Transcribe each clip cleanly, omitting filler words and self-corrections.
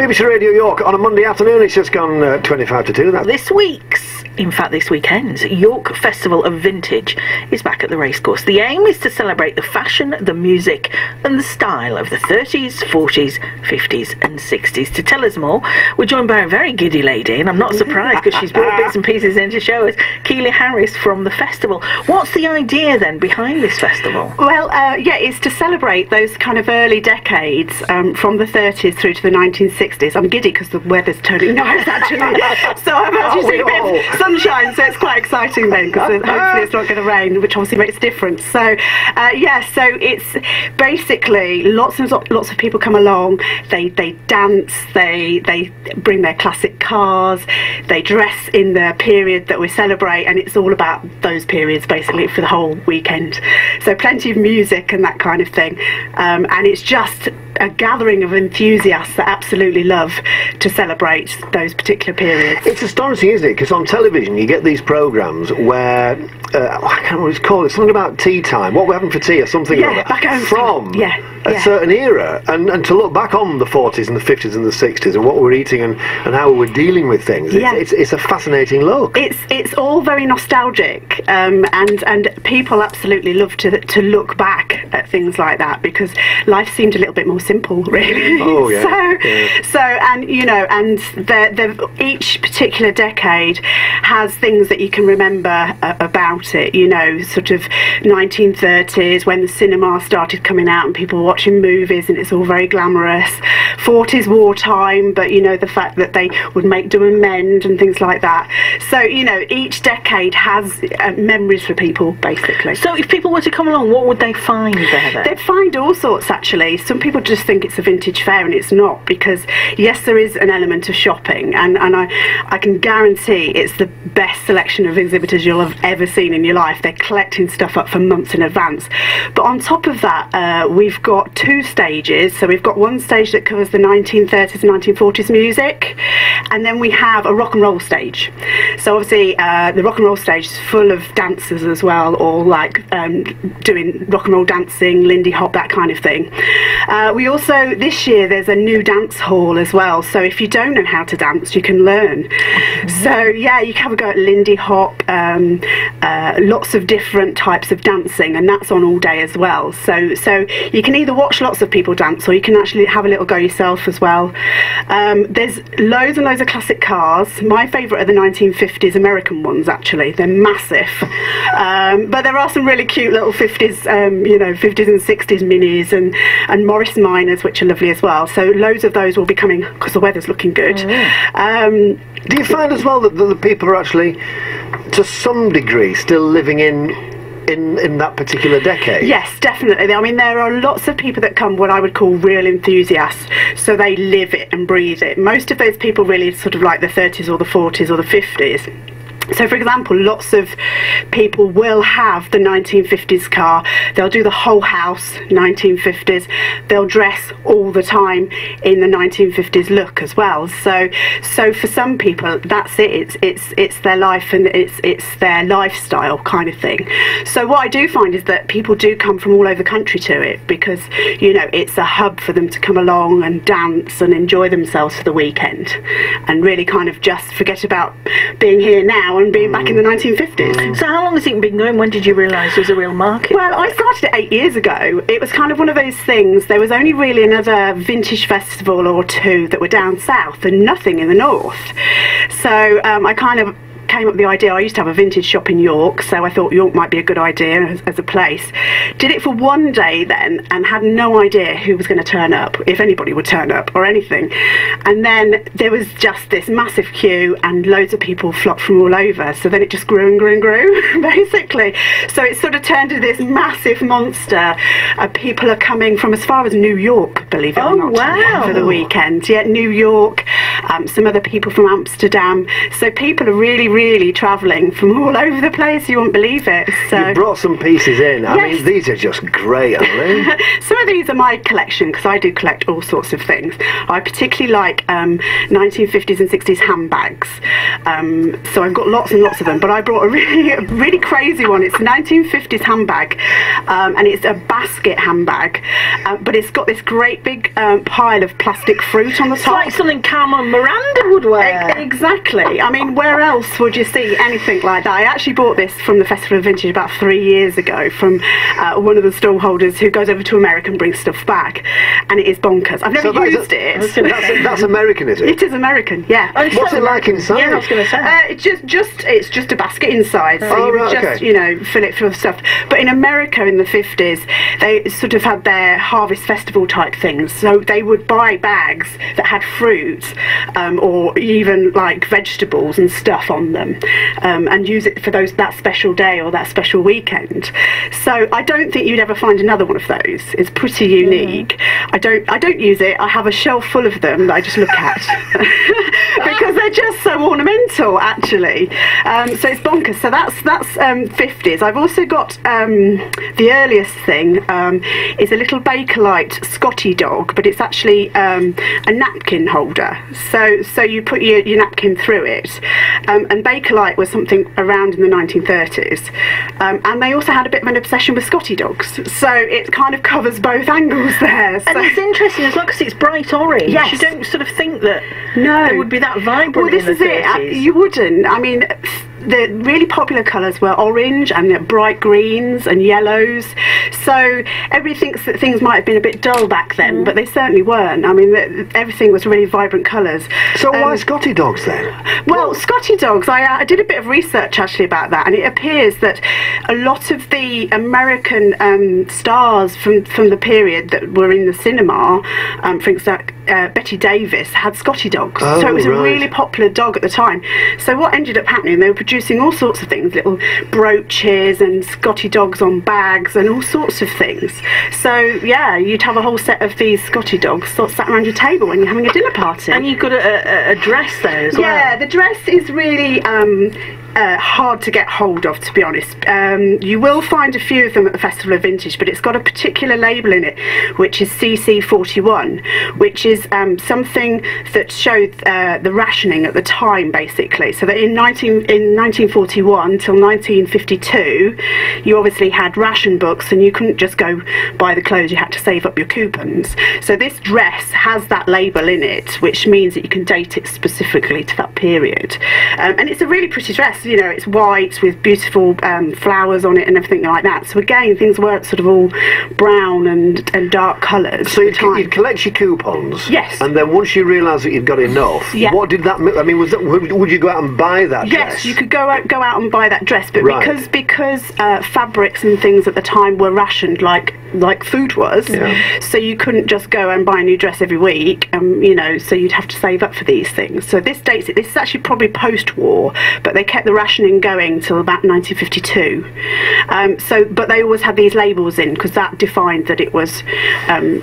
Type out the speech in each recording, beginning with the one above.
BBC Radio York on a Monday afternoon. It's just gone 25 to 2. This weekend's York Festival of Vintage is back at the racecourse. The aim is to celebrate the fashion, the music and the style of the 30s, 40s, 50s and 60s. To tell us more, we're joined by a very giddy lady, and I'm not surprised because she's brought bits and pieces in to show us, Keeley Harris from the festival. What's the idea then behind this festival? Well, it's to celebrate those kind of early decades from the 30s through to the 1960s. I'm giddy because the weather's turning nice actually, so I'm actually seeing a bit of sunshine, so it's quite exciting then because hopefully it's not going to rain, which obviously makes a difference. So so it's basically lots of people come along, they dance, they bring their classic cars, they dress in the period that we celebrate, and it's all about those periods basically for the whole weekend. So plenty of music and that kind of thing, and it's just a gathering of enthusiasts that absolutely love to celebrate those particular periods. It's astonishing, isn't it? Because on television you get these programmes where I can't remember what it's called. It's something about tea time. What we're having for tea or something like that. Back home from a certain era, and to look back on the 40s and the 50s and the 60s and what we're eating and how we're dealing with things. It's a fascinating look. It's all very nostalgic, and people absolutely love to look back at things like that because life seemed a little bit more simple, really. Oh yeah. So and you know, and each particular decade has things that you can remember about it. You know, sort of 1930s when the cinema started coming out and people were watching movies and it's all very glamorous. 40s wartime, but you know, the fact that they would make do and mend and things like that. So you know, each decade has memories for people basically. So if people were to come along, what would they find there then? They'd find all sorts actually. Some people just think it's a vintage fair and it's not, because yes, there is an element of shopping, and I can guarantee it's the best selection of exhibitors you'll have ever seen in your life. They're collecting stuff up for months in advance. But on top of that, we've got two stages. So we've got one stage that covers the 1930s and 1940s music, and then we have a rock and roll stage. So obviously the rock and roll stage is full of dancers as well, all like doing rock and roll dancing, Lindy Hop, that kind of thing. We also, this year, there's a new dance hall as well, so if you don't know how to dance, you can learn. So yeah, you can have a go at Lindy Hop, lots of different types of dancing, and that's on all day as well. So you can either watch lots of people dance or you can actually have a little go yourself as well. There's loads and loads of classic cars. My favourite are the 1950s American ones actually. They're massive, but there are some really cute little 50s, you know, 50s and 60s minis and Morris Minors, which are lovely as well. So loads of those will be coming because the weather's looking good. Do you find as well that the people are actually, to some degree, still living in that particular decade? Yes, definitely. I mean, there are lots of people that come what I would call real enthusiasts, so they live it and breathe it. Most of those people really sort of like the 30s or the 40s or the 50s. So for example, lots of people will have the 1950s car, they'll do the whole house 1950s, they'll dress all the time in the 1950s look as well. So for some people that's it, it's their life and it's their lifestyle kind of thing. So what I do find is that people do come from all over the country to it because, you know, it's a hub for them to come along and dance and enjoy themselves for the weekend and really kind of just forget about being here now and being back in the 1950s. So how long has it been going? When did you realise there was a real market? Well, I started it 8 years ago. It was kind of one of those things. There was only really another vintage festival or two that were down south and nothing in the north. So I kind of came up with the idea. I used to have a vintage shop in York, so I thought York might be a good idea as a place. Did it for one day then and had no idea who was going to turn up, if anybody would turn up or anything. And then there was just this massive queue and loads of people flocked from all over, so then it just grew and grew and grew basically. So it sort of turned into this massive monster. People are coming from as far as New York, believe it or not, wow, for the weekend. Yeah, New York, some other people from Amsterdam. So people are really travelling from all over the place. You won't believe it. So you brought some pieces in. I mean, these are just great, aren't they? Some of these are my collection, because I do collect all sorts of things. I particularly like 1950s and 60s handbags. So I've got lots and lots of them, but I brought a really crazy one. It's a 1950s handbag, and it's a basket handbag, but it's got this great big pile of plastic fruit on the top. It's like something Carmen Miranda would wear. Exactly. I mean, where else would you see anything like that? I actually bought this from the Festival of Vintage about 3 years ago from one of the stallholders who goes over to America and brings stuff back, and it is bonkers. I've never used it. That's American, is it? It is American, yeah. What's it like inside? Yeah, I was going to say. It's just a basket inside, so you would just you know, fill it full of stuff. But in America in the 50s, they sort of had their harvest festival type things, so they would buy bags that had fruit or even like vegetables and stuff on them, and use it for that special day or that special weekend. So I don't think you'd ever find another one of those. It's pretty unique. I don't use it. I have a shelf full of them that I just look at because they're just so ornamental, actually. So it's bonkers. So that's 50s. I've also got the earliest thing is a little Bakelite Scotty dog, but it's actually a napkin holder. So you put your napkin through it, and Bakelite was something around in the 1930s, and they also had a bit of an obsession with Scotty dogs. So it kind of covers both angles there. So. And it's interesting as well because it's bright orange. Yes. You don't sort of think that no. it would be that vibrant. Well, this in the 30s. You wouldn't. I mean, the really popular colours were orange and bright greens and yellows. So everybody thinks that things might have been a bit dull back then, but they certainly weren't. I mean, everything was really vibrant colours. So why Scotty dogs then? Well, Scotty dogs, I did a bit of research actually about that, and it appears that a lot of the American stars from the period that were in the cinema, for example, Betty Davis had Scotty dogs, so it was a really popular dog at the time. So what ended up happening, they were producing all sorts of things, little brooches and Scotty dogs on bags and all sorts of things. So yeah, you'd have a whole set of these Scotty dogs sort of sat around your table when you're having a dinner party. And you've got a dress there as well. Yeah, the dress is really hard to get hold of, to be honest. You will find a few of them at the Festival of Vintage, but it's got a particular label in it, which is CC41, which is something that showed the rationing at the time, basically. So that in 1941 till 1952, you obviously had ration books, and you couldn't just go buy the clothes, you had to save up your coupons. So this dress has that label in it, which means that you can date it specifically to that period. And it's a really pretty dress. You know, it's white with beautiful flowers on it and everything like that. So again, things weren't sort of all brown and dark colours. So you'd collect your coupons. Yes. And then once you realised that you'd got enough, what did that mean? I mean, would you go out and buy that dress? Yes, you could go out and buy that dress, but because fabrics and things at the time were rationed like food was, so you couldn't just go and buy a new dress every week, you know, so you'd have to save up for these things. So this dates it. This is actually probably post-war, but they kept the rationing going till about 1952. But they always had these labels in because that defined that it was,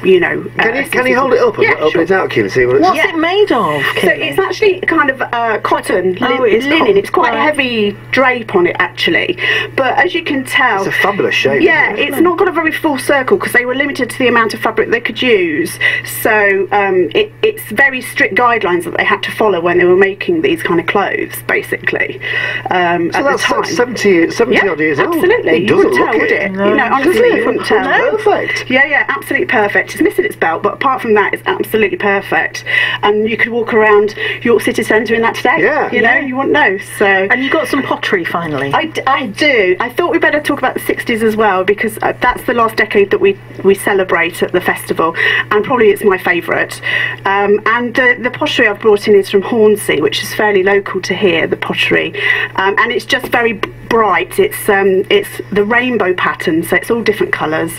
you know. Can you hold it up and open it out, Keeley? See what What's it made of, Keeley? So it's actually kind of cotton, linen. It's quite a heavy drape on it, actually. But as you can tell, it's a fabulous shape. Yeah, it's not got a very full circle because they were limited to the amount of fabric they could use. So it's very strict guidelines that they had to follow when they were making these kind of clothes, basically. So that's 70 odd years old. Absolutely. You wouldn't tell, would it? No. You know, honestly, you wouldn't tell. Perfect. Yeah, absolutely perfect. It's missing its belt, but apart from that, it's absolutely perfect. And you could walk around York City Centre in that today. Yeah. You know, you wouldn't know. So. And you got some pottery finally. I do. I thought we'd better talk about the 60s as well, because that's the last decade that we celebrate at the festival, and probably it's my favourite. And the pottery I've brought in is from Hornsey, which is fairly local to here, the pottery. And it's just very bright. It's the rainbow pattern, so it's all different colours.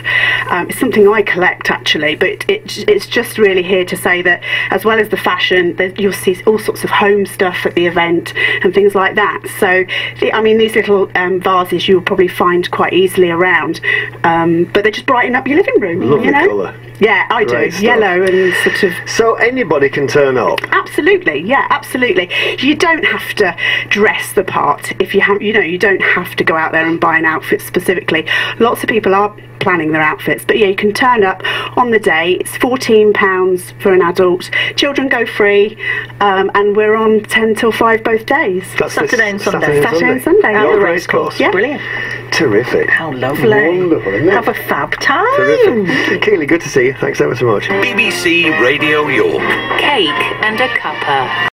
It's something I collect actually, but it's just really here to say that as well as the fashion, you'll see all sorts of home stuff at the event and things like that. So I mean, these little vases you'll probably find quite easily around, but they just brighten up your living room. Lovely you know? colour. Yeah, I do. Yellow and sort of. So anybody can turn up. Absolutely, yeah, absolutely. You don't have to dress the part if you have. You don't have to go out there and buy an outfit specifically. Lots of people are planning their outfits, but yeah, you can turn up on the day. It's £14 for an adult. Children go free, and we're on 10 till 5 both days. That's Saturday and Sunday. Saturday and Sunday. At the racecourse. Yeah. Brilliant. Terrific. How lovely. Wonderful, isn't it? Have a fab time. Terrific. Keeley, good to see you. Thanks ever so much. BBC Radio York. Cake and a cuppa.